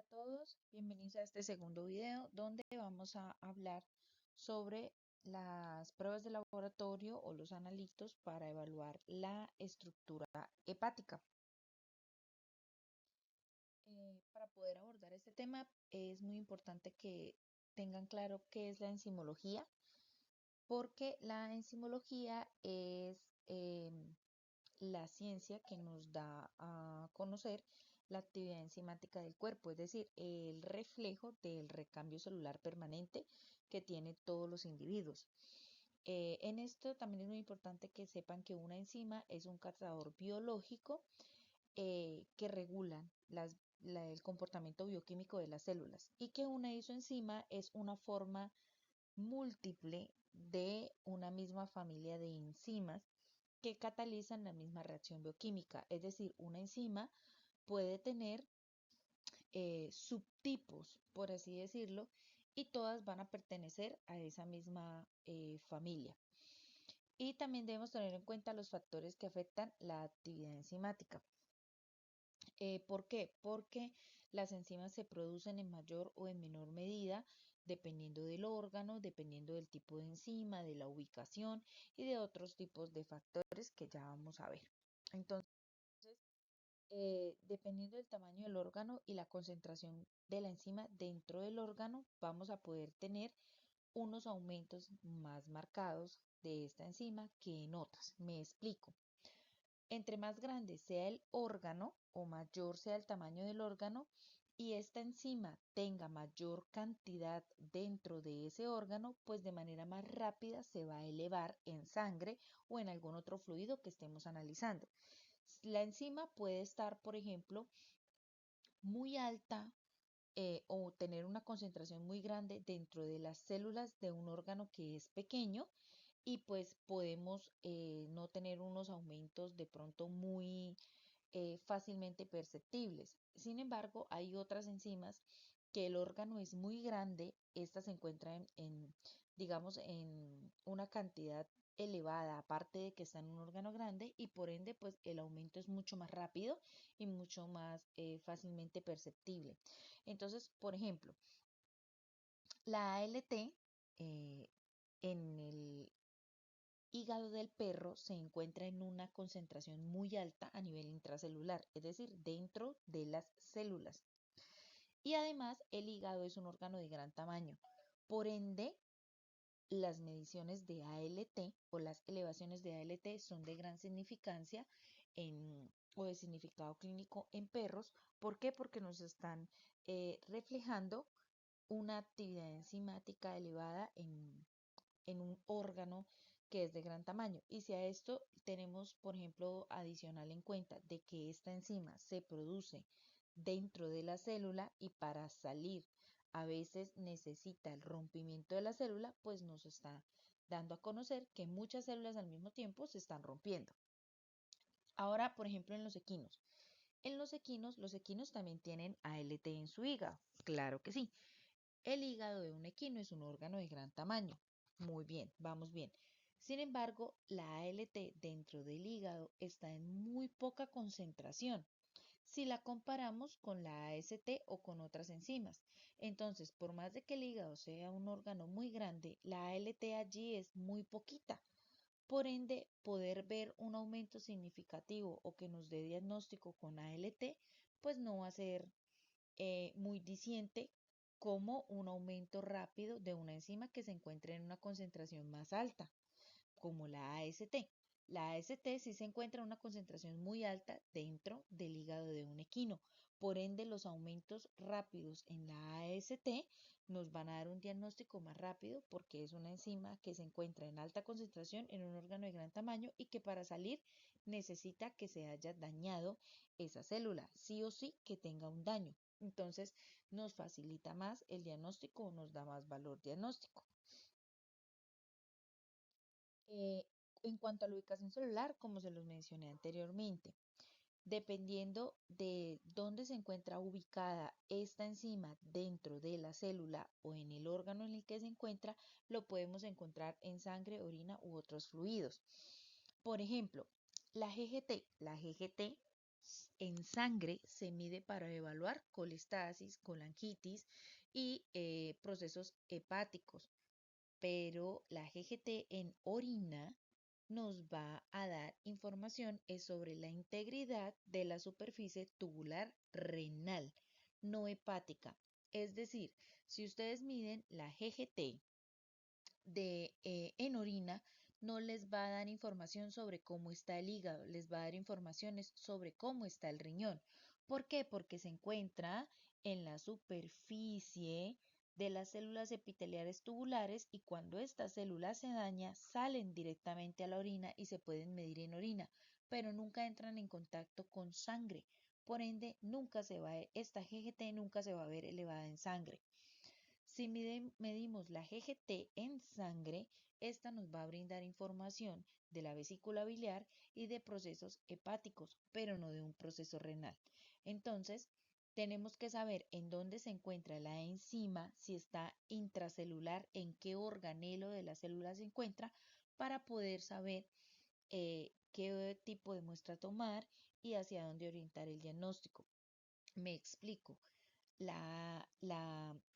Hola a todos, bienvenidos a este segundo video donde vamos a hablar sobre las pruebas de laboratorio o los analitos para evaluar la estructura hepática. Para poder abordar este tema es muy importante que tengan claro qué es la enzimología, porque la enzimología es la ciencia que nos da a conocer la actividad enzimática del cuerpo, es decir, el reflejo del recambio celular permanente que tienen todos los individuos. En esto también es muy importante que sepan que una enzima es un cazador biológico que regula el comportamiento bioquímico de las células y que una isoenzima es una forma múltiple de una misma familia de enzimas que catalizan la misma reacción bioquímica. Es decir, una enzima puede tener subtipos, por así decirlo, y todas van a pertenecer a esa misma familia. Y también debemos tener en cuenta los factores que afectan la actividad enzimática. ¿Por qué? Porque las enzimas se producen en mayor o en menor medida dependiendo del órgano, dependiendo del tipo de enzima, de la ubicación y de otros tipos de factores que ya vamos a ver. Entonces, dependiendo del tamaño del órgano y la concentración de la enzima dentro del órgano, vamos a poder tener unos aumentos más marcados de esta enzima que en otras. Me explico. Entre más grande sea el órgano o mayor sea el tamaño del órgano y esta enzima tenga mayor cantidad dentro de ese órgano, pues de manera más rápida se va a elevar en sangre o en algún otro fluido que estemos analizando. La enzima puede estar, por ejemplo, muy alta o tener una concentración muy grande dentro de las células de un órgano que es pequeño y pues podemos no tener unos aumentos de pronto muy fácilmente perceptibles. Sin embargo, hay otras enzimas que el órgano es muy grande, esta se encuentra digamos, en una cantidad elevada, aparte de que está en un órgano grande y por ende, pues el aumento es mucho más rápido y mucho más fácilmente perceptible. Entonces, por ejemplo, la ALT en el hígado del perro se encuentra en una concentración muy alta a nivel intracelular, es decir, dentro de las células. Y además el hígado es un órgano de gran tamaño. Por ende, las mediciones de ALT o las elevaciones de ALT son de gran significancia o de significado clínico en perros. ¿Por qué? Porque nos están reflejando una actividad enzimática elevada en un órgano que es de gran tamaño. Y si a esto tenemos, por ejemplo, adicional en cuenta de que esta enzima se produce dentro de la célula y para salir a veces necesita el rompimiento de la célula, pues nos está dando a conocer que muchas células al mismo tiempo se están rompiendo. Ahora, por ejemplo, en los equinos. En los equinos también tienen ALT en su hígado. Claro que sí. El hígado de un equino es un órgano de gran tamaño. Muy bien, vamos bien. Sin embargo, la ALT dentro del hígado está en muy poca concentración si la comparamos con la AST o con otras enzimas. Entonces, por más de que el hígado sea un órgano muy grande, la ALT allí es muy poquita. Por ende, poder ver un aumento significativo o que nos dé diagnóstico con ALT, pues no va a ser muy diciente como un aumento rápido de una enzima que se encuentre en una concentración más alta, como la AST. La AST sí se encuentra en una concentración muy alta dentro del hígado de un equino. Por ende, los aumentos rápidos en la AST nos van a dar un diagnóstico más rápido porque es una enzima que se encuentra en alta concentración en un órgano de gran tamaño y que para salir necesita que se haya dañado esa célula, sí o sí que tenga un daño. Entonces, nos facilita más el diagnóstico o nos da más valor diagnóstico. Eh, en cuanto a la ubicación celular, como se los mencioné anteriormente, dependiendo de dónde se encuentra ubicada esta enzima dentro de la célula o en el órgano en el que se encuentra, lo podemos encontrar en sangre, orina u otros fluidos. Por ejemplo, la GGT en sangre se mide para evaluar colestasis, colangitis y procesos hepáticos, pero la GGT en orina nos va a dar información sobre la integridad de la superficie tubular renal, no hepática. Es decir, si ustedes miden la GGT en orina, no les va a dar información sobre cómo está el hígado, les va a dar informaciones sobre cómo está el riñón. ¿Por qué? Porque se encuentra en la superficie de las células epiteliales tubulares y cuando estas células se dañan, salen directamente a la orina y se pueden medir en orina, pero nunca entran en contacto con sangre. Por ende, esta GGT nunca se va a ver elevada en sangre. Si medimos la GGT en sangre, esta nos va a brindar información de la vesícula biliar y de procesos hepáticos, pero no de un proceso renal. Entonces, tenemos que saber en dónde se encuentra la enzima, si está intracelular, en qué organelo de la célula se encuentra, para poder saber qué tipo de muestra tomar y hacia dónde orientar el diagnóstico. Me explico. La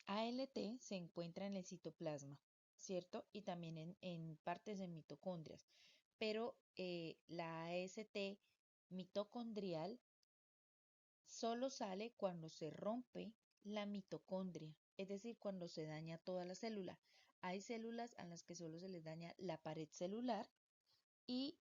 ALT se encuentra en el citoplasma, ¿cierto? Y también en partes de mitocondrias, pero la AST mitocondrial solo sale cuando se rompe la mitocondria, es decir, cuando se daña toda la célula. Hay células a las que solo se les daña la pared celular y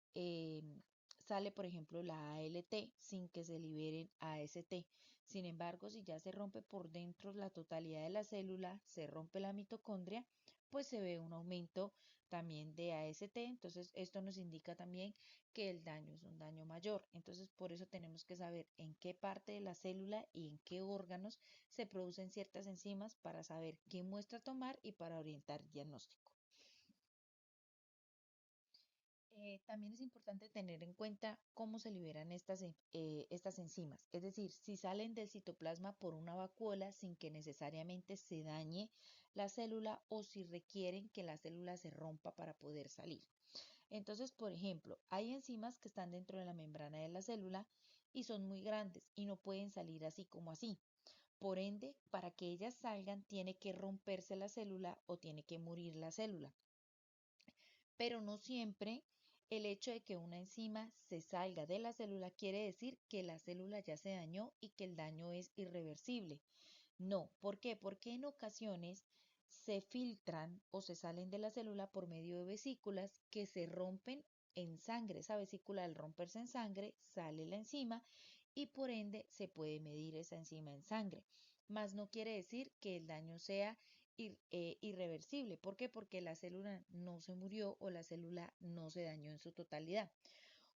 sale, por ejemplo, la ALT sin que se liberen AST. Sin embargo, si ya se rompe por dentro la totalidad de la célula, se rompe la mitocondria, pues se ve un aumento también de AST. Entonces, esto nos indica también que el daño es un daño mayor. Entonces, por eso tenemos que saber en qué parte de la célula y en qué órganos se producen ciertas enzimas para saber qué muestra tomar y para orientar diagnóstico. También es importante tener en cuenta cómo se liberan estas enzimas, es decir, si salen del citoplasma por una vacuola sin que necesariamente se dañe la célula o si requieren que la célula se rompa para poder salir. Entonces, por ejemplo, hay enzimas que están dentro de la membrana de la célula y son muy grandes y no pueden salir así como así. Por ende, para que ellas salgan, tiene que romperse la célula o tiene que morir la célula, pero no siempre el hecho de que una enzima se salga de la célula quiere decir que la célula ya se dañó y que el daño es irreversible. No, ¿por qué? Porque en ocasiones se filtran o se salen de la célula por medio de vesículas que se rompen en sangre. Esa vesícula al romperse en sangre sale la enzima y por ende se puede medir esa enzima en sangre. Más no quiere decir que el daño sea irreversible. ¿Por qué? Porque la célula no se murió o la célula no se dañó en su totalidad.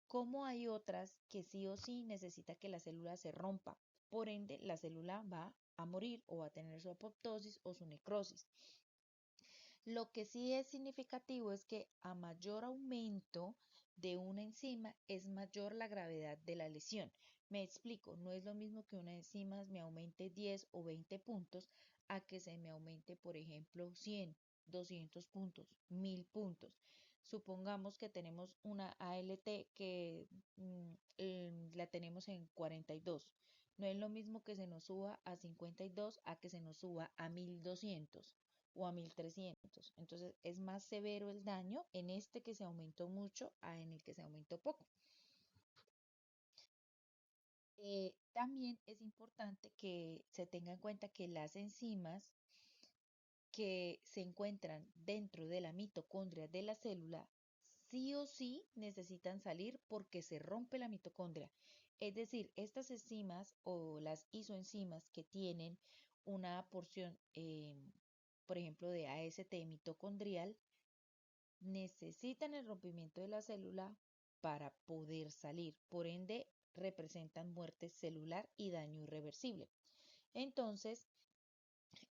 Como hay otras que sí o sí necesita que la célula se rompa. Por ende, la célula va a morir o va a tener su apoptosis o su necrosis. Lo que sí es significativo es que a mayor aumento de una enzima es mayor la gravedad de la lesión. Me explico, no es lo mismo que una enzima me aumente 10 o 20 puntos a que se me aumente, por ejemplo, 100, 200 puntos, 1000 puntos. Supongamos que tenemos una ALT que la tenemos en 42. No es lo mismo que se nos suba a 52 a que se nos suba a 1200 o a 1300. Entonces es más severo el daño en este que se aumentó mucho a en el que se aumentó poco. También es importante que se tenga en cuenta que las enzimas que se encuentran dentro de la mitocondria de la célula sí o sí necesitan salir porque se rompe la mitocondria. Es decir, estas enzimas o las isoenzimas que tienen una porción, por ejemplo, de AST mitocondrial, necesitan el rompimiento de la célula para poder salir. Por ende, representan muerte celular y daño irreversible. Entonces,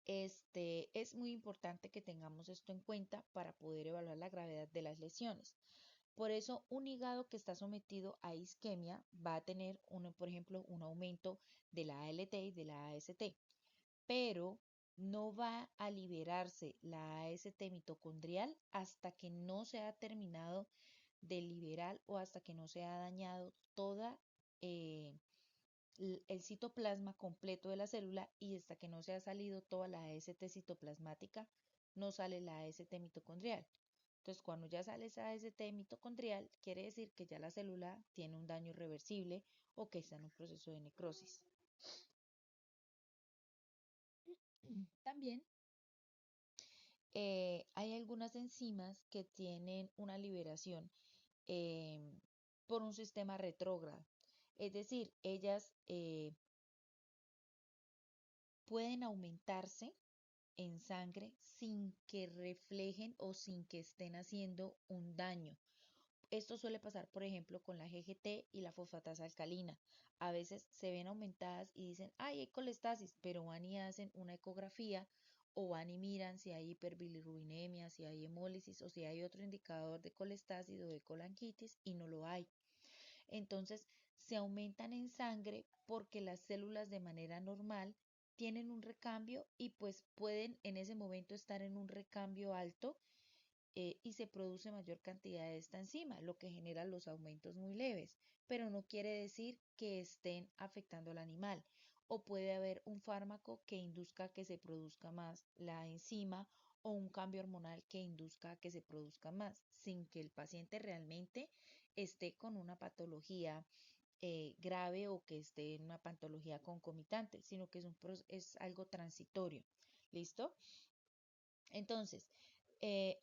es muy importante que tengamos esto en cuenta para poder evaluar la gravedad de las lesiones. Por eso, un hígado que está sometido a isquemia va a tener, por ejemplo, un aumento de la ALT y de la AST, pero no va a liberarse la AST mitocondrial hasta que no se ha terminado de liberar o hasta que no se ha dañado toda el citoplasma completo de la célula y hasta que no se ha salido toda la AST citoplasmática, no sale la AST mitocondrial. Entonces, cuando ya sale esa AST mitocondrial, quiere decir que ya la célula tiene un daño irreversible o que está en un proceso de necrosis. También hay algunas enzimas que tienen una liberación em, por un sistema retrógrado. Es decir, ellas pueden aumentarse en sangre sin que reflejen o sin que estén haciendo un daño. Esto suele pasar, por ejemplo, con la GGT y la fosfatasa alcalina. A veces se ven aumentadas y dicen, ay, hay colestasis, pero van y hacen una ecografía o van y miran si hay hiperbilirrubinemia, si hay hemólisis o si hay otro indicador de colestasis o de colangitis y no lo hay. Entonces, se aumentan en sangre porque las células de manera normal tienen un recambio y pues pueden en ese momento estar en un recambio alto y se produce mayor cantidad de esta enzima, lo que genera los aumentos muy leves, pero no quiere decir que estén afectando al animal. O puede haber un fármaco que induzca que se produzca más la enzima o un cambio hormonal que induzca que se produzca más, sin que el paciente realmente esté con una patología grave o que esté en una patología concomitante, sino que es algo transitorio. ¿Listo? Entonces,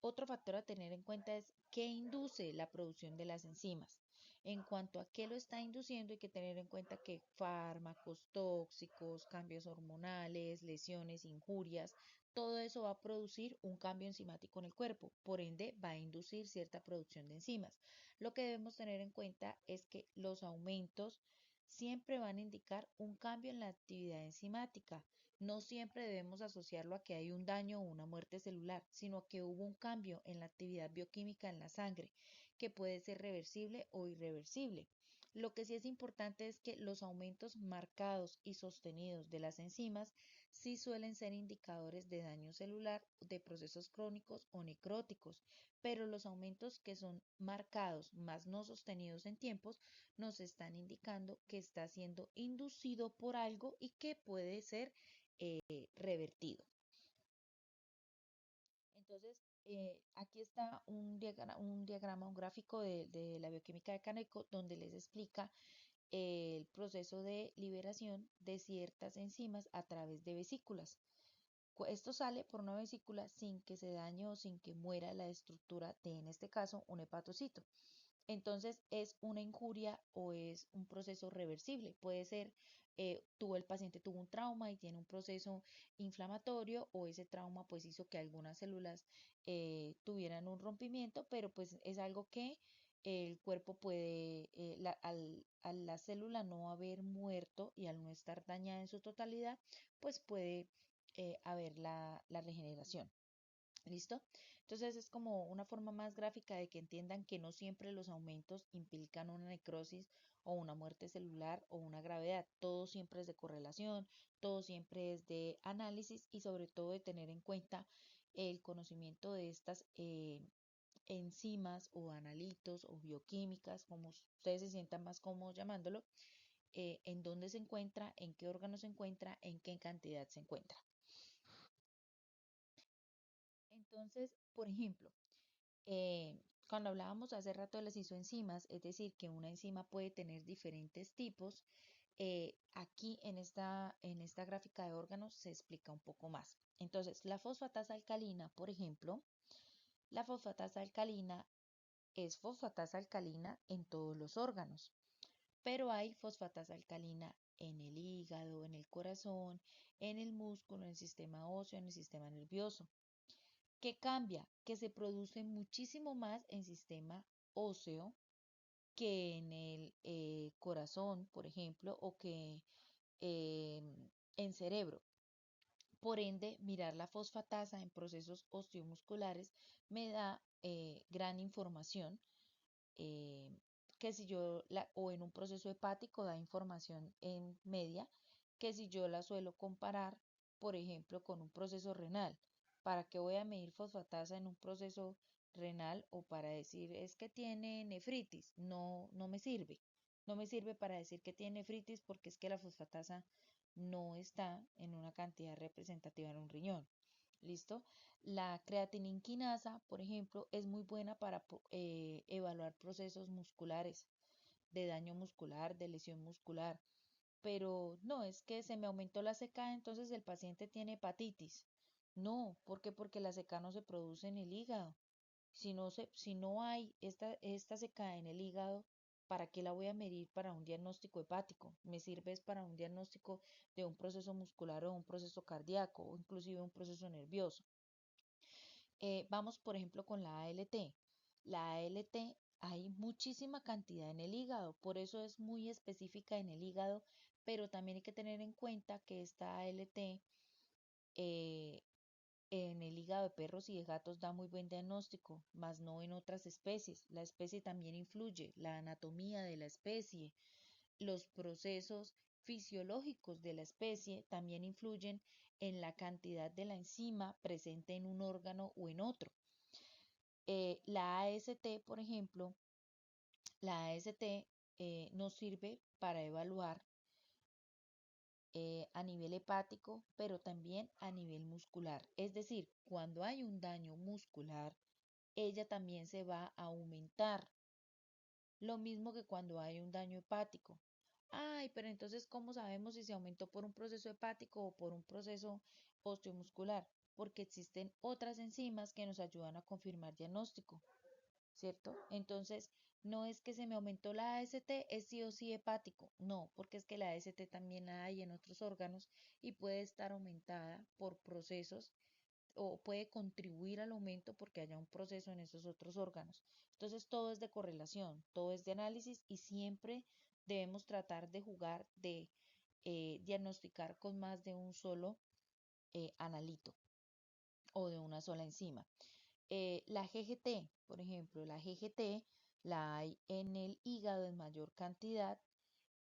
otro factor a tener en cuenta es qué induce la producción de las enzimas. En cuanto a qué lo está induciendo, hay que tener en cuenta que fármacos tóxicos, cambios hormonales, lesiones, injurias, todo eso va a producir un cambio enzimático en el cuerpo, por ende va a inducir cierta producción de enzimas. Lo que debemos tener en cuenta es que los aumentos siempre van a indicar un cambio en la actividad enzimática. No siempre debemos asociarlo a que hay un daño o una muerte celular, sino a que hubo un cambio en la actividad bioquímica en la sangre, que puede ser reversible o irreversible. Lo que sí es importante es que los aumentos marcados y sostenidos de las enzimas sí suelen ser indicadores de daño celular, de procesos crónicos o necróticos, pero los aumentos que son marcados más no sostenidos en tiempos nos están indicando que está siendo inducido por algo y que puede ser revertido. Entonces, aquí está un gráfico de la bioquímica de Kaneko, donde les explica el proceso de liberación de ciertas enzimas a través de vesículas. Esto sale por una vesícula sin que se dañe o sin que muera la estructura de, en este caso, un hepatocito. Entonces, ¿es una injuria o es un proceso reversible? Puede ser, el paciente tuvo un trauma y tiene un proceso inflamatorio o ese trauma pues hizo que algunas células tuvieran un rompimiento, pero pues es algo que el cuerpo puede, a la célula no haber muerto y al no estar dañada en su totalidad, pues puede haber la regeneración. ¿Listo? Entonces es como una forma más gráfica de que entiendan que no siempre los aumentos implican una necrosis o una muerte celular o una gravedad. Todo siempre es de correlación, todo siempre es de análisis y sobre todo de tener en cuenta el conocimiento de estas enzimas o analitos o bioquímicas, como ustedes se sientan más cómodos llamándolo, en dónde se encuentra, en qué órgano se encuentra, en qué cantidad se encuentra. Entonces, por ejemplo, cuando hablábamos hace rato de las isoenzimas, es decir, que una enzima puede tener diferentes tipos, aquí en esta gráfica de órganos se explica un poco más. Entonces, la fosfatasa alcalina, por ejemplo, la fosfatasa alcalina es fosfatasa alcalina en todos los órganos, pero hay fosfatasa alcalina en el hígado, en el corazón, en el músculo, en el sistema óseo, en el sistema nervioso. ¿Qué cambia? Que se produce muchísimo más en sistema óseo que en el corazón, por ejemplo, o que en cerebro. Por ende, mirar la fosfatasa en procesos osteomusculares me da gran información eh, que si yo o en un proceso hepático da información en media, que si yo la suelo comparar, por ejemplo, con un proceso renal. ¿Para qué voy a medir fosfatasa en un proceso renal o para decir es que tiene nefritis? No, no me sirve. No me sirve para decir que tiene nefritis porque es que la fosfatasa no está en una cantidad representativa en un riñón. ¿Listo? La creatininas, por ejemplo, es muy buena para evaluar procesos musculares, de daño muscular, de lesión muscular. Pero no, es que se me aumentó la CK, entonces el paciente tiene hepatitis. No, ¿por qué? Porque la CK no se produce en el hígado. Si no hay esta CK en el hígado, ¿para qué la voy a medir para un diagnóstico hepático? Me sirve es para un diagnóstico de un proceso muscular o un proceso cardíaco o inclusive un proceso nervioso. Vamos, por ejemplo, con la ALT. La ALT hay muchísima cantidad en el hígado, por eso es muy específica en el hígado, pero también hay que tener en cuenta que esta ALT eh, en el hígado de perros y de gatos da muy buen diagnóstico, más no en otras especies. La especie también influye, la anatomía de la especie, los procesos fisiológicos de la especie también influyen en la cantidad de la enzima presente en un órgano o en otro. La AST, por ejemplo, la AST nos sirve para evaluar a nivel hepático, pero también a nivel muscular. Es decir, cuando hay un daño muscular, ella también se va a aumentar. Lo mismo que cuando hay un daño hepático. Ay, pero entonces, ¿cómo sabemos si se aumentó por un proceso hepático o por un proceso osteomuscular? Porque existen otras enzimas que nos ayudan a confirmar diagnóstico. ¿Cierto? Entonces, no es que se me aumentó la AST, es sí o sí hepático. No, porque es que la AST también la hay en otros órganos y puede estar aumentada por procesos o puede contribuir al aumento porque haya un proceso en esos otros órganos. Entonces, todo es de correlación, todo es de análisis y siempre debemos tratar de jugar, de diagnosticar con más de un solo analito o de una sola enzima. La GGT, por ejemplo, la GGT la hay en el hígado en mayor cantidad,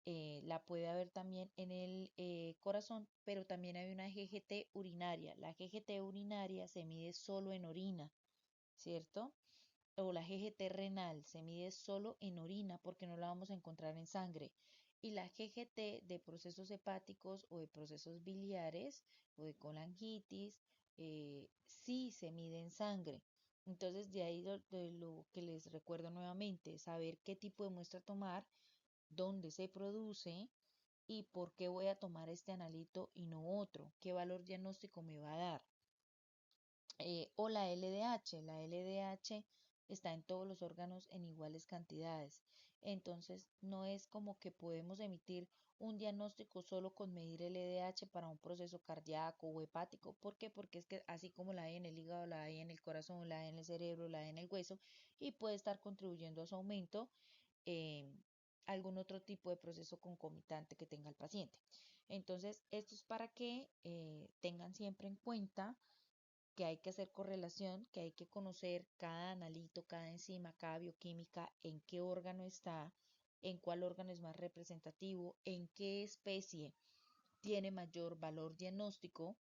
la puede haber también en el corazón, pero también hay una GGT urinaria. La GGT urinaria se mide solo en orina, ¿cierto? O la GGT renal se mide solo en orina porque no la vamos a encontrar en sangre. Y la GGT de procesos hepáticos o de procesos biliares o de colangitis sí se mide en sangre. Entonces, de ahí de lo que les recuerdo nuevamente, saber qué tipo de muestra tomar, dónde se produce y por qué voy a tomar este analito y no otro, qué valor diagnóstico me va a dar. O la LDH. La LDH está en todos los órganos en iguales cantidades. Entonces, no es como que podemos emitir un diagnóstico solo con medir LDH para un proceso cardíaco o hepático. ¿Por qué? Porque es que así como la hay en el hígado, la hay en el corazón, la hay en el cerebro, la hay en el hueso y puede estar contribuyendo a su aumento algún otro tipo de proceso concomitante que tenga el paciente. Entonces, esto es para que tengan siempre en cuenta que hay que hacer correlación, que hay que conocer cada analito, cada enzima, cada bioquímica, en qué órgano está, en cuál órgano es más representativo, en qué especie tiene mayor valor diagnóstico,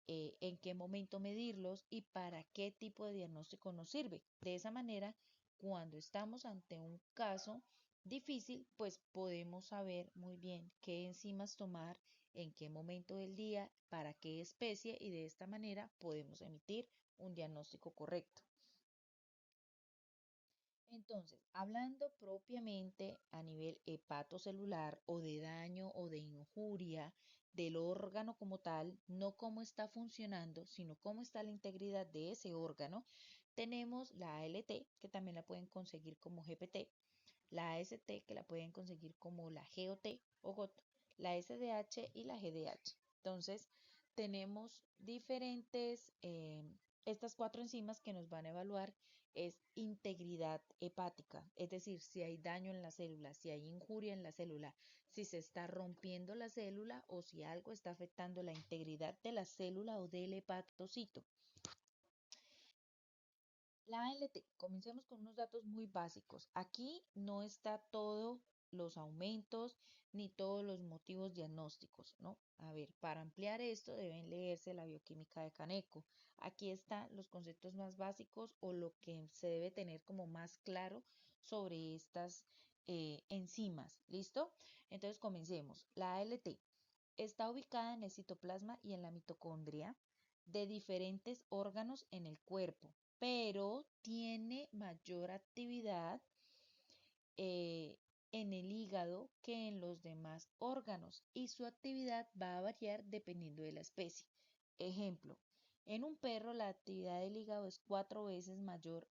en qué momento medirlos y para qué tipo de diagnóstico nos sirve. De esa manera, cuando estamos ante un caso difícil, pues podemos saber muy bien qué enzimas tomar, en qué momento del día, para qué especie y de esta manera podemos emitir un diagnóstico correcto. Entonces, hablando propiamente a nivel hepatocelular o de daño o de injuria del órgano como tal, no cómo está funcionando, sino cómo está la integridad de ese órgano, tenemos la ALT, que también la pueden conseguir como GPT, la AST, que la pueden conseguir como la GOT o GOT, la SDH y la GDH. Entonces, tenemos diferentes, estas cuatro enzimas que nos van a evaluar es integridad hepática, es decir, si hay daño en la célula, si hay injuria en la célula, si se está rompiendo la célula o si algo está afectando la integridad de la célula o del hepatocito. La ALT, comencemos con unos datos muy básicos. Aquí no está todos los aumentos ni todos los motivos diagnósticos, ¿no? A ver, para ampliar esto deben leerse la bioquímica de Kaneko. Aquí están los conceptos más básicos o lo que se debe tener como más claro sobre estas enzimas. ¿Listo? Entonces comencemos. La ALT está ubicada en el citoplasma y en la mitocondria de diferentes órganos en el cuerpo, pero tiene mayor actividad eh, en el hígado que en los demás órganos y su actividad va a variar dependiendo de la especie. Ejemplo, en un perro la actividad del hígado es 4 veces mayor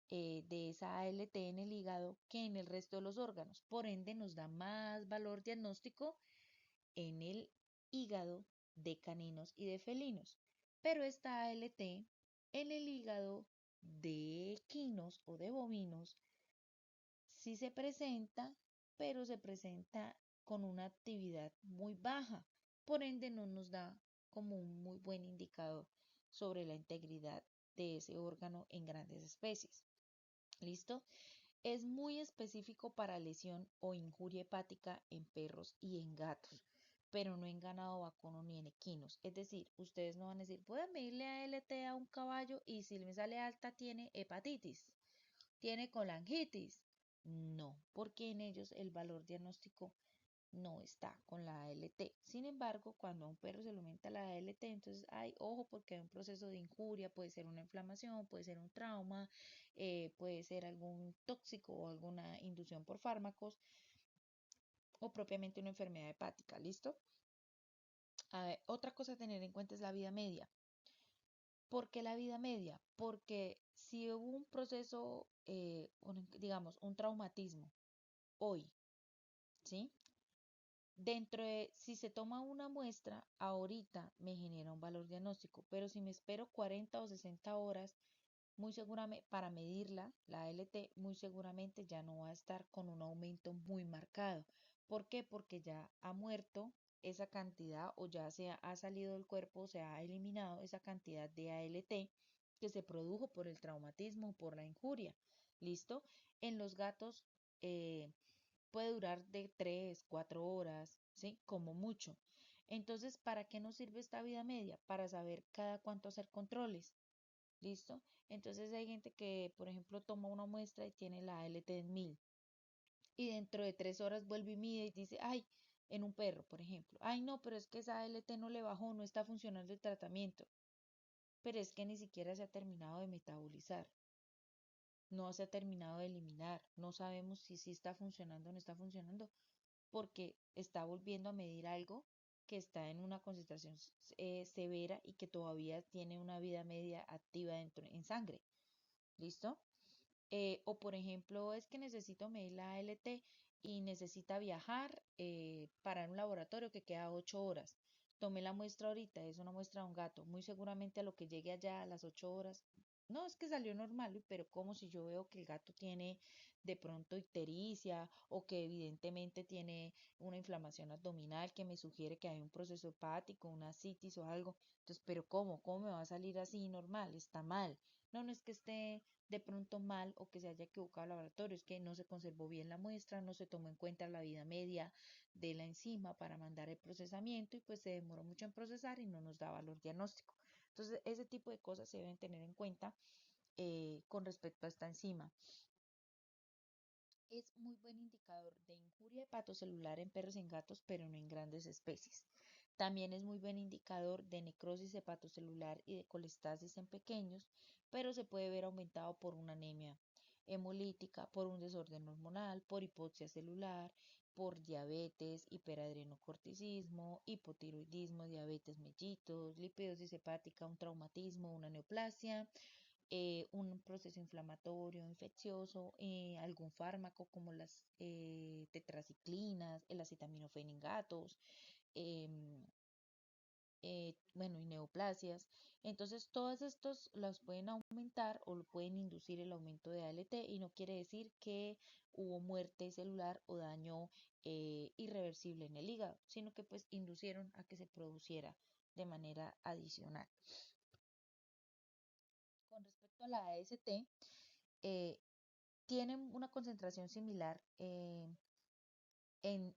de esa ALT en el hígado que en el resto de los órganos. Por ende, nos da más valor diagnóstico en el hígado de caninos y de felinos. Pero esta ALT en el hígado de equinos o de bovinos sí se presenta, pero se presenta con una actividad muy baja. Por ende, no nos da como un muy buen indicador sobre la integridad de ese órgano en grandes especies. ¿Listo? Es muy específico para lesión o injuria hepática en perros y en gatos, pero no en ganado vacuno ni en equinos. Es decir, ustedes no van a decir, voy a medirle ALT a un caballo y si me sale alta tiene hepatitis, tiene colangitis. No, porque en ellos el valor diagnóstico no está con la ALT. Sin embargo, cuando a un perro se le aumenta la ALT, entonces hay ojo porque hay un proceso de injuria, puede ser una inflamación, puede ser un trauma, puede ser algún tóxico o alguna inducción por fármacos o propiamente una enfermedad hepática. ¿Listo? Otra cosa a tener en cuenta es la vida media. ¿Por qué la vida media? Porque si hubo un proceso, digamos, un traumatismo hoy, ¿sí? Si se toma una muestra, ahorita me genera un valor diagnóstico, pero si me espero 40 o 60 horas, muy seguramente para medirla, la ALT, muy seguramente ya no va a estar con un aumento muy marcado. ¿Por qué? Porque ya ha muerto esa cantidad o ya se ha salido del cuerpo, se ha eliminado esa cantidad de ALT que se produjo por el traumatismo o por la injuria. ¿Listo? En los gatos puede durar de 3, 4 horas, ¿sí? Como mucho. Entonces, ¿para qué nos sirve esta vida media? Para saber cada cuánto hacer controles. ¿Listo? Entonces hay gente que, por ejemplo, toma una muestra y tiene la ALT en 1000 y dentro de 3 horas vuelve y mide y dice, ay, en un perro, por ejemplo, ay, no, pero es que esa ALT no le bajó, no está funcionando el tratamiento, pero es que ni siquiera se ha terminado de metabolizar, no se ha terminado de eliminar, no sabemos si sí está funcionando o no está funcionando, porque está volviendo a medir algo que está en una concentración severa y que todavía tiene una vida media activa dentro en sangre. ¿Listo? O por ejemplo, es que necesito medir la ALT y necesita viajar para un laboratorio que queda 8 horas. Tomé la muestra ahorita, es una muestra de un gato. Muy seguramente a lo que llegue allá a las 8 horas, no es que salió normal, pero como si yo veo que el gato tiene de pronto ictericia o que evidentemente tiene una inflamación abdominal que me sugiere que hay un proceso hepático, una citis o algo. Entonces, pero ¿cómo? ¿Cómo me va a salir así normal? Está mal. No, no es que esté de pronto mal o que se haya equivocado el laboratorio, es que no se conservó bien la muestra, no se tomó en cuenta la vida media de la enzima para mandar el procesamiento y pues se demoró mucho en procesar y no nos da valor diagnóstico. Entonces, ese tipo de cosas se deben tener en cuenta con respecto a esta enzima. Es muy buen indicador de injuria hepatocelular en perros y en gatos, pero no en grandes especies. También es muy buen indicador de necrosis hepatocelular y de colestasis en pequeños, pero se puede ver aumentado por una anemia hemolítica, por un desorden hormonal, por hipoxia celular, por diabetes, hiperadrenocorticismo, hipotiroidismo, diabetes mellitus, lipidosis hepática, un traumatismo, una neoplasia, un proceso inflamatorio, infeccioso, algún fármaco como las tetraciclinas, el acetaminofén en gatos, em, bueno, y neoplasias. Entonces, todos estos los pueden aumentar o lo pueden inducir el aumento de ALT y no quiere decir que hubo muerte celular o daño irreversible en el hígado, sino que pues inducieron a que se produciera de manera adicional. Con respecto a la AST, eh, tienen una concentración similar en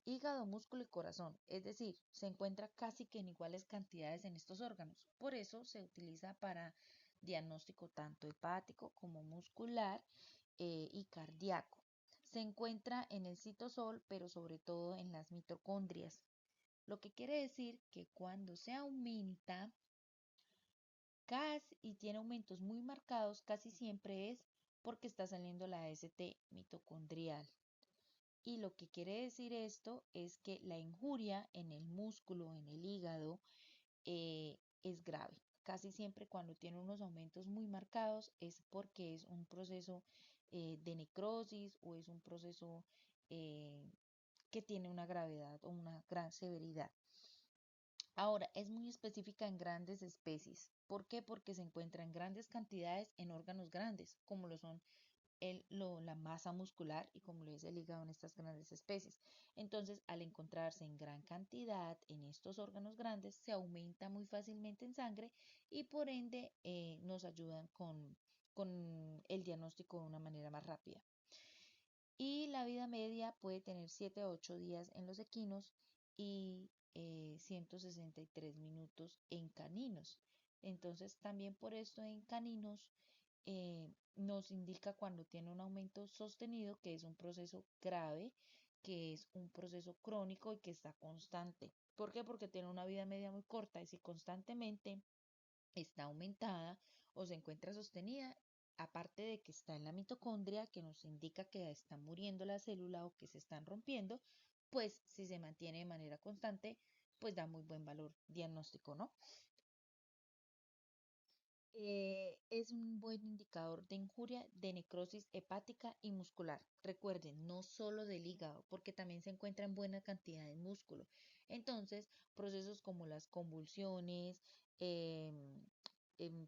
hígado, músculo y corazón, es decir, se encuentra casi que en iguales cantidades en estos órganos. Por eso se utiliza para diagnóstico tanto hepático como muscular y cardíaco. Se encuentra en el citosol, pero sobre todo en las mitocondrias, lo que quiere decir que cuando se aumenta y tiene aumentos muy marcados, casi siempre es porque está saliendo la AST mitocondrial. Y lo que quiere decir esto es que la injuria en el músculo, en el hígado, es grave. Casi siempre cuando tiene unos aumentos muy marcados es porque es un proceso de necrosis o es un proceso eh, que tiene una gravedad o una gran severidad. Ahora, es muy específica en grandes especies. ¿Por qué? Porque se encuentra en grandes cantidades en órganos grandes, como lo son la masa muscular y como lo es el hígado en estas grandes especies. Entonces, al encontrarse en gran cantidad en estos órganos grandes, se aumenta muy fácilmente en sangre y por ende nos ayudan con el diagnóstico de una manera más rápida. Y la vida media puede tener 7 a 8 días en los equinos y 163 minutos en caninos. Entonces, también por esto en caninos nos indica cuando tiene un aumento sostenido, que es un proceso grave, que es un proceso crónico y que está constante. ¿Por qué? Porque tiene una vida media muy corta y si constantemente está aumentada o se encuentra sostenida, aparte de que está en la mitocondria, que nos indica que está muriendo la célula o que se están rompiendo, pues si se mantiene de manera constante, pues da muy buen valor diagnóstico, ¿no? Es un buen indicador de injuria, de necrosis hepática y muscular. Recuerden, no solo del hígado, porque también se encuentra en buena cantidad en músculo. Entonces, procesos como las convulsiones, em,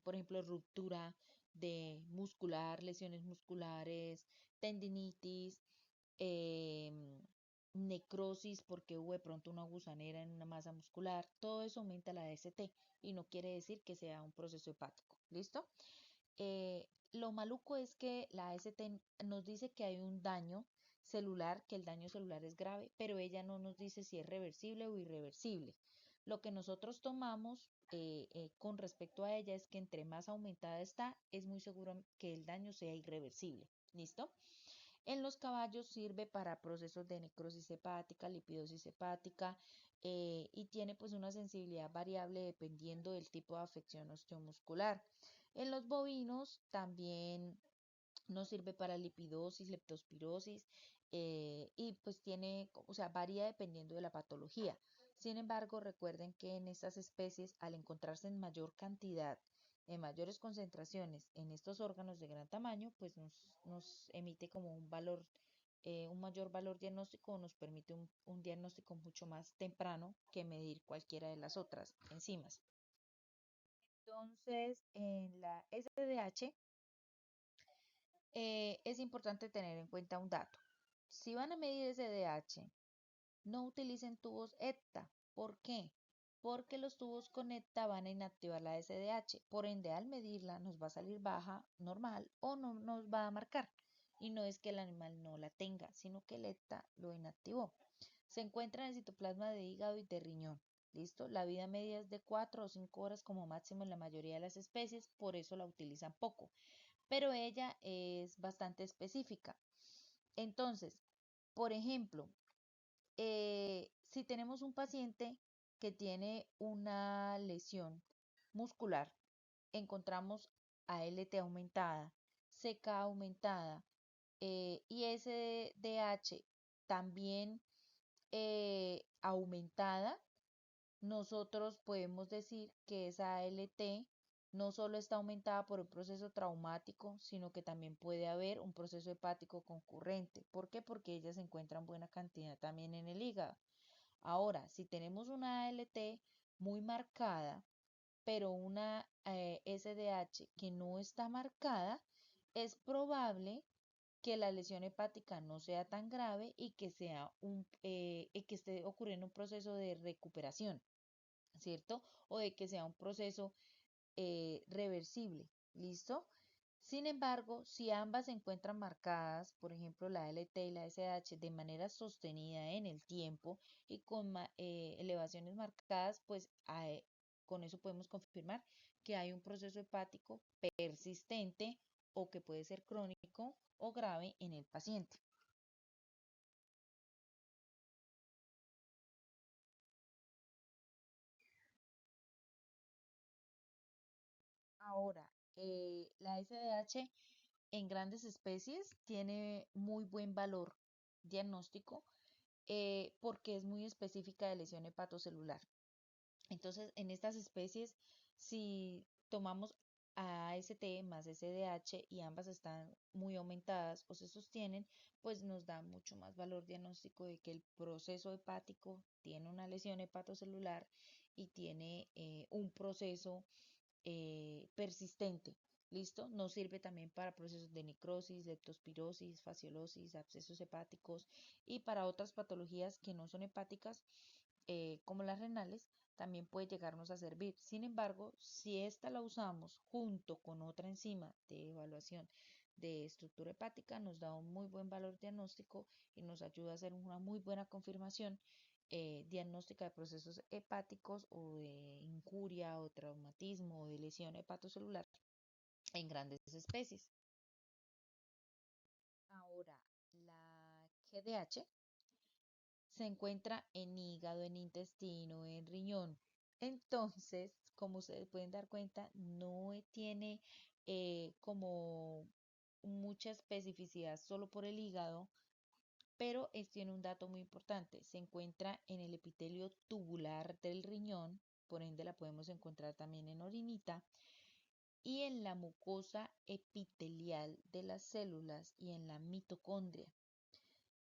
por ejemplo, ruptura de muscular, lesiones musculares, tendinitis, em, necrosis porque hubo de pronto una gusanera en una masa muscular, todo eso aumenta la AST y no quiere decir que sea un proceso hepático. ¿Listo? Lo maluco es que la AST nos dice que hay un daño celular, que el daño celular es grave, pero ella no nos dice si es reversible o irreversible. Lo que nosotros tomamos con respecto a ella es que entre más aumentada está, es muy seguro que el daño sea irreversible. ¿Listo? En los caballos sirve para procesos de necrosis hepática, lipidosis hepática y tiene pues una sensibilidad variable dependiendo del tipo de afección osteomuscular. En los bovinos también nos sirve para lipidosis, leptospirosis y pues tiene, o sea, varía dependiendo de la patología. Sin embargo, recuerden que en estas especies, al encontrarse en mayor cantidad, en mayores concentraciones en estos órganos de gran tamaño, pues nos emite como un valor, un mayor valor diagnóstico o nos permite un diagnóstico mucho más temprano que medir cualquiera de las otras enzimas. Entonces, en la SDH es importante tener en cuenta un dato. Si van a medir SDH, no utilicen tubos ETA. ¿Por qué? Porque los tubos con ETA van a inactivar la SDH. Por ende, al medirla nos va a salir baja, normal o no nos va a marcar. Y no es que el animal no la tenga, sino que el ETA lo inactivó. Se encuentra en el citoplasma de hígado y de riñón. ¿Listo? La vida media es de 4 o 5 horas como máximo en la mayoría de las especies, por eso la utilizan poco. Pero ella es bastante específica. Entonces, por ejemplo, si tenemos un paciente que tiene una lesión muscular, encontramos ALT aumentada, CK aumentada y SDH también aumentada, nosotros podemos decir que esa ALT no solo está aumentada por un proceso traumático, sino que también puede haber un proceso hepático concurrente. ¿Por qué? Porque ella se encuentra en buena cantidad también en el hígado. Ahora, si tenemos una ALT muy marcada, pero una SDH que no está marcada, es probable que la lesión hepática no sea tan grave y que que esté ocurriendo un proceso de recuperación. ¿Cierto? O de que sea un proceso reversible, ¿listo? Sin embargo, si ambas se encuentran marcadas, por ejemplo la LT y la SH, de manera sostenida en el tiempo y con elevaciones marcadas, pues con eso podemos confirmar que hay un proceso hepático persistente o que puede ser crónico o grave en el paciente. Ahora, la SDH en grandes especies tiene muy buen valor diagnóstico porque es muy específica de lesión hepatocelular. Entonces, en estas especies, si tomamos AST más SDH y ambas están muy aumentadas o se sostienen, pues nos da mucho más valor diagnóstico de que el proceso hepático tiene una lesión hepatocelular y tiene un proceso persistente. ¿Listo? Nos sirve también para procesos de necrosis, leptospirosis, fasciolosis, abscesos hepáticos y para otras patologías que no son hepáticas, como las renales, también puede llegarnos a servir. Sin embargo, si esta la usamos junto con otra enzima de evaluación de estructura hepática, nos da un muy buen valor diagnóstico y nos ayuda a hacer una muy buena confirmación diagnóstica de procesos hepáticos o de injuria o traumatismo o de lesión hepatocelular en grandes especies. Ahora, la GDH se encuentra en hígado, en intestino, en riñón. Entonces, como ustedes pueden dar cuenta, no tiene como mucha especificidad solo por el hígado, pero tiene un dato muy importante. Se encuentra en el epitelio tubular del riñón, por ende la podemos encontrar también en orinita, y en la mucosa epitelial de las células y en la mitocondria.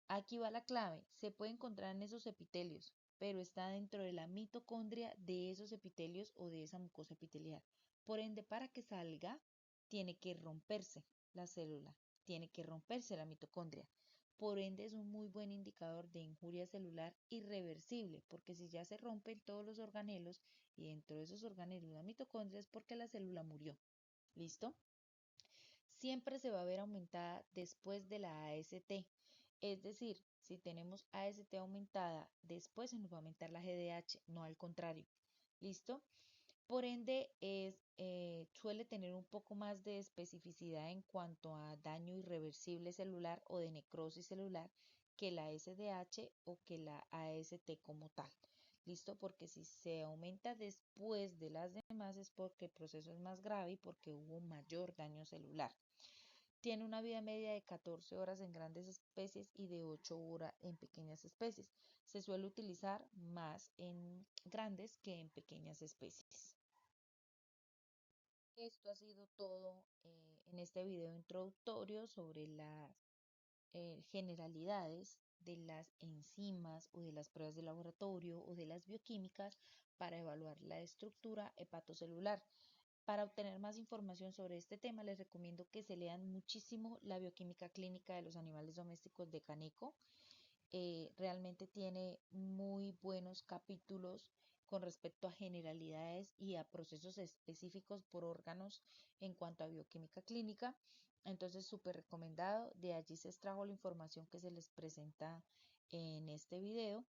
Aquí va la clave. Se puede encontrar en esos epitelios, pero está dentro de la mitocondria de esos epitelios o de esa mucosa epitelial. Por ende, para que salga, tiene que romperse la célula, tiene que romperse la mitocondria. Por ende, es un muy buen indicador de injuria celular irreversible, porque si ya se rompen todos los organelos y dentro de esos organelos la mitocondria es porque la célula murió. ¿Listo? Siempre se va a ver aumentada después de la AST. Es decir, si tenemos AST aumentada, después se nos va a aumentar la GDH, no al contrario. ¿Listo? Por ende, suele tener un poco más de especificidad en cuanto a daño irreversible celular o de necrosis celular que la SDH o que la AST como tal. ¿Listo? Porque si se aumenta después de las demás es porque el proceso es más grave y porque hubo mayor daño celular. Tiene una vida media de 14 horas en grandes especies y de 8 horas en pequeñas especies. Se suele utilizar más en grandes que en pequeñas especies. Esto ha sido todo en este video introductorio sobre las generalidades de las enzimas o de las pruebas de laboratorio o de las bioquímicas para evaluar la estructura hepatocelular. Para obtener más información sobre este tema, les recomiendo que se lean muchísimo la bioquímica clínica de los animales domésticos de Caneco. Realmente tiene muy buenos capítulos con respecto a generalidades y a procesos específicos por órganos en cuanto a bioquímica clínica. Entonces, súper recomendado. De allí se extrajo la información que se les presenta en este video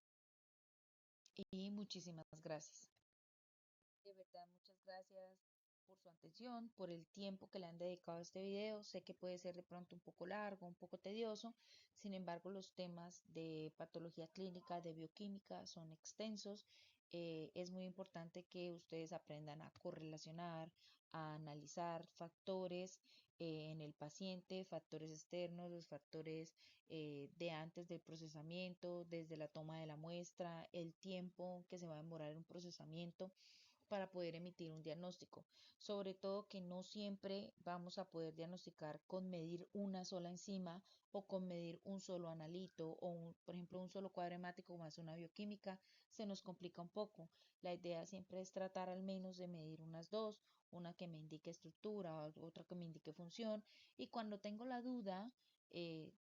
y muchísimas gracias. De verdad, muchas gracias por su atención, por el tiempo que le han dedicado a este video. Sé que puede ser de pronto un poco largo, un poco tedioso. Sin embargo, los temas de patología clínica, de bioquímica son extensos. Es muy importante que ustedes aprendan a correlacionar, a analizar factores en el paciente, factores externos, los factores de antes del procesamiento, desde la toma de la muestra, el tiempo que se va a demorar en un procesamiento para poder emitir un diagnóstico. Sobre todo que no siempre vamos a poder diagnosticar con medir una sola enzima o con medir un solo analito o, por ejemplo, un solo cuadro hemático más una bioquímica, se nos complica un poco. La idea siempre es tratar al menos de medir unas dos, una que me indique estructura, otra que me indique función y cuando tengo la duda,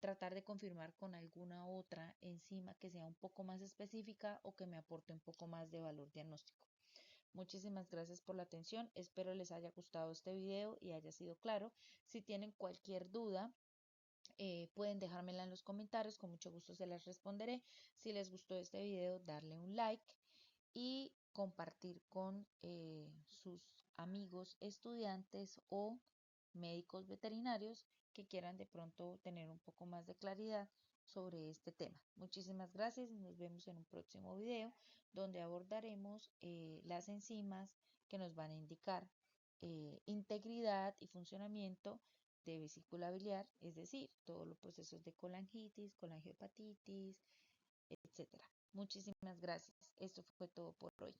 tratar de confirmar con alguna otra enzima que sea un poco más específica o que me aporte un poco más de valor diagnóstico. Muchísimas gracias por la atención. Espero les haya gustado este video y haya sido claro. Si tienen cualquier duda, pueden dejármela en los comentarios. Con mucho gusto se las responderé. Si les gustó este video, darle un like y compartir con sus amigos estudiantes o médicos veterinarios que quieran de pronto tener un poco más de claridad sobre este tema. Muchísimas gracias y nos vemos en un próximo video donde abordaremos las enzimas que nos van a indicar integridad y funcionamiento de vesícula biliar, es decir, todos los procesos de colangitis, colangiopatitis, etcétera. Muchísimas gracias. Esto fue todo por hoy.